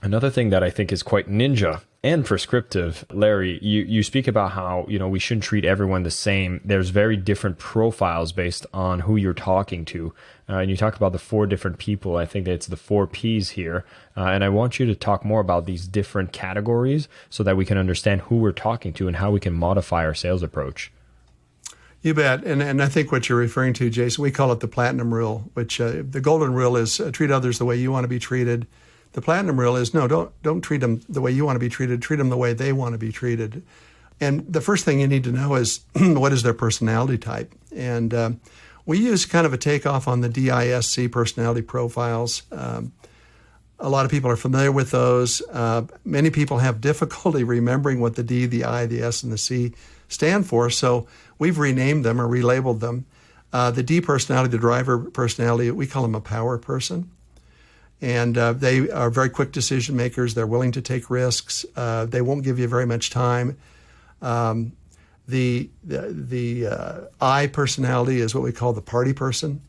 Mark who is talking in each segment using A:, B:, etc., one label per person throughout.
A: Another thing that I think is quite ninja and prescriptive, Larry, you speak about how, we shouldn't treat everyone the same. There's very different profiles based on who you're talking to. And you talk about the 4 different people. I think that it's the 4 Ps here. And I want you to talk more about these different categories so that we can understand who we're talking to and how we can modify our sales approach.
B: You bet. And I think what you're referring to, Jason, we call it the platinum rule, which the golden rule is treat others the way you want to be treated. The platinum rule is no, don't treat them the way you want to be treated. Treat them the way they want to be treated. And the first thing you need to know is what is their personality type. And we use kind of a takeoff on the DISC personality profiles. A lot of people are familiar with those. Many people have difficulty remembering what the D, the I, the S, and the C stand for. So we've renamed them or relabeled them. The D personality, the driver personality, we call them a power person. And they are very quick decision makers. They're willing to take risks. They won't give you very much time. The I personality is what we call the party person.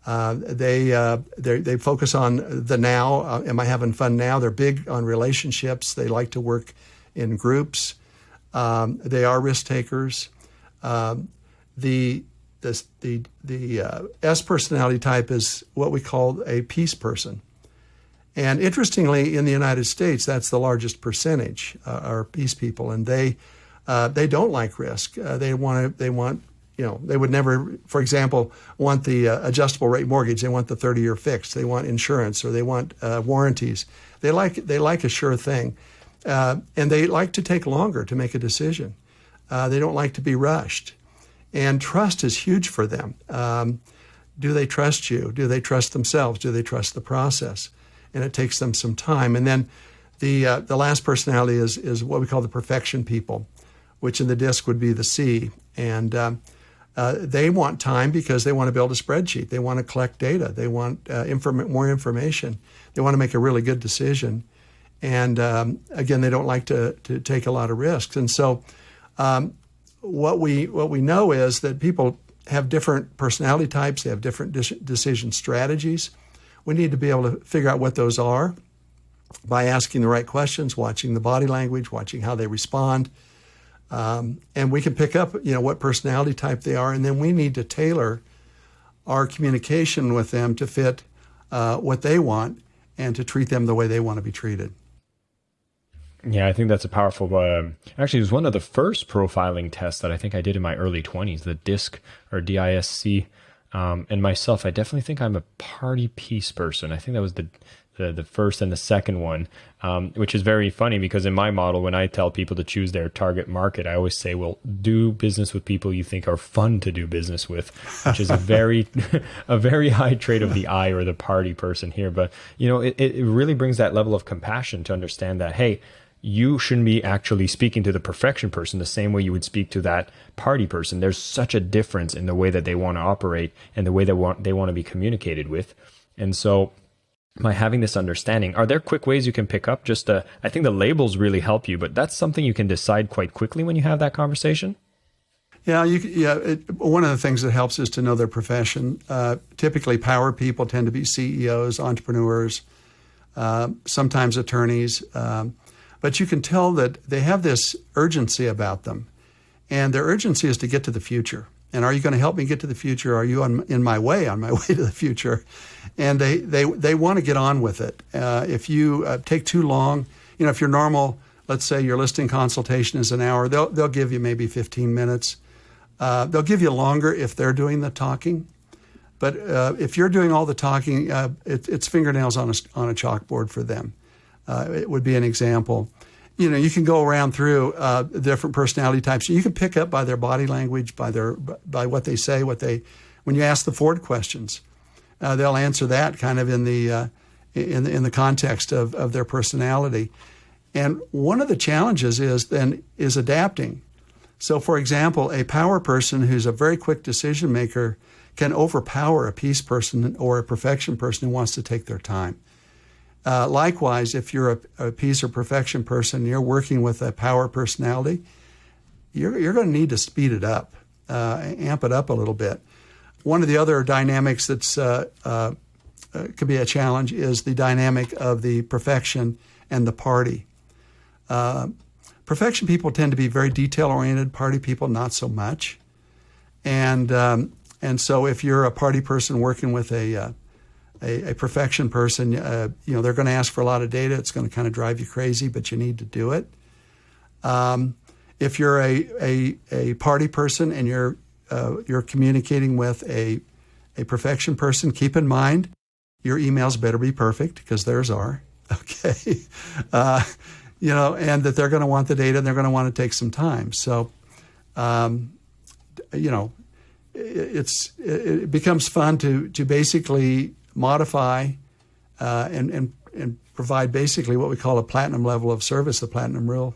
B: They focus on the now. Am I having fun now? They're big on relationships. They like to work in groups. They are risk takers. The S personality type is what we call a peace person. And interestingly, in the United States, that's the largest percentage are peace people, and they don't like risk. They would never, for example, want the adjustable rate mortgage. They want the 30-year fixed. They want insurance, or they want warranties. They like a sure thing, and they like to take longer to make a decision. They don't like to be rushed, and trust is huge for them. Do they trust you? Do they trust themselves? Do they trust the process? And it takes them some time. And then the last personality is what we call the perfection people, which in the DISC would be the C. And they want time because they want to build a spreadsheet. They want to collect data. They want more information. They want to make a really good decision. And again, they don't like to take a lot of risks. And so what we know is that people have different personality types. They have different decision strategies. We need to be able to figure out what those are by asking the right questions, watching the body language, watching how they respond. And we can pick up, what personality type they are, and then we need to tailor our communication with them to fit what they want and to treat them the way they want to be treated.
A: Yeah, I think that's a powerful, actually, it was one of the first profiling tests that I think I did in my early 20s, the DISC or DISC. And myself, I definitely think I'm a party peace person. I think that was the first and the second one, which is very funny because in my model, when I tell people to choose their target market, I always say, well, do business with people you think are fun to do business with, which is a very high trait of the I or the party person here. But, it really brings that level of compassion to understand that, hey, you shouldn't be actually speaking to the perfection person the same way you would speak to that party person. There's such a difference in the way that they want to operate and the way they want to be communicated with. And so by having this understanding, are there quick ways you can pick up I think the labels really help you, but that's something you can decide quite quickly when you have that conversation?
B: Yeah, one of the things that helps is to know their profession. Typically, power people tend to be CEOs, entrepreneurs, sometimes attorneys, but you can tell that they have this urgency about them, and their urgency is to get to the future. And are you going to help me get to the future? Are you on my way to the future? And they want to get on with it. If you take too long, if you're normal, let's say your listing consultation is an hour, they'll give you maybe 15 minutes. They'll give you longer if they're doing the talking. But if you're doing all the talking, it's fingernails on a chalkboard for them. It would be an example. You can go around through the different personality types. You can pick up by their body language, by what they say, when you ask the Ford questions, they'll answer that kind of in the context of their personality. And one of the challenges is adapting. So, for example, a power person who's a very quick decision maker can overpower a peace person or a perfection person who wants to take their time. Likewise, if you're a peace or perfection person, you're working with a power personality, you're going to need to speed it up, amp it up a little bit. One of the other dynamics that's could be a challenge is the dynamic of the perfection and the party. Perfection people tend to be very detail-oriented. Party people, not so much. And so if you're a party person working with a perfection person, they're going to ask for a lot of data. It's going to kind of drive you crazy, but you need to do it. If you're a party person and you're communicating with a perfection person, keep in mind your emails better be perfect, because theirs are. Okay, and that they're going to want the data and they're going to want to take some time. So, it becomes fun to basically modify and provide basically what we call a platinum level of service, the platinum rule,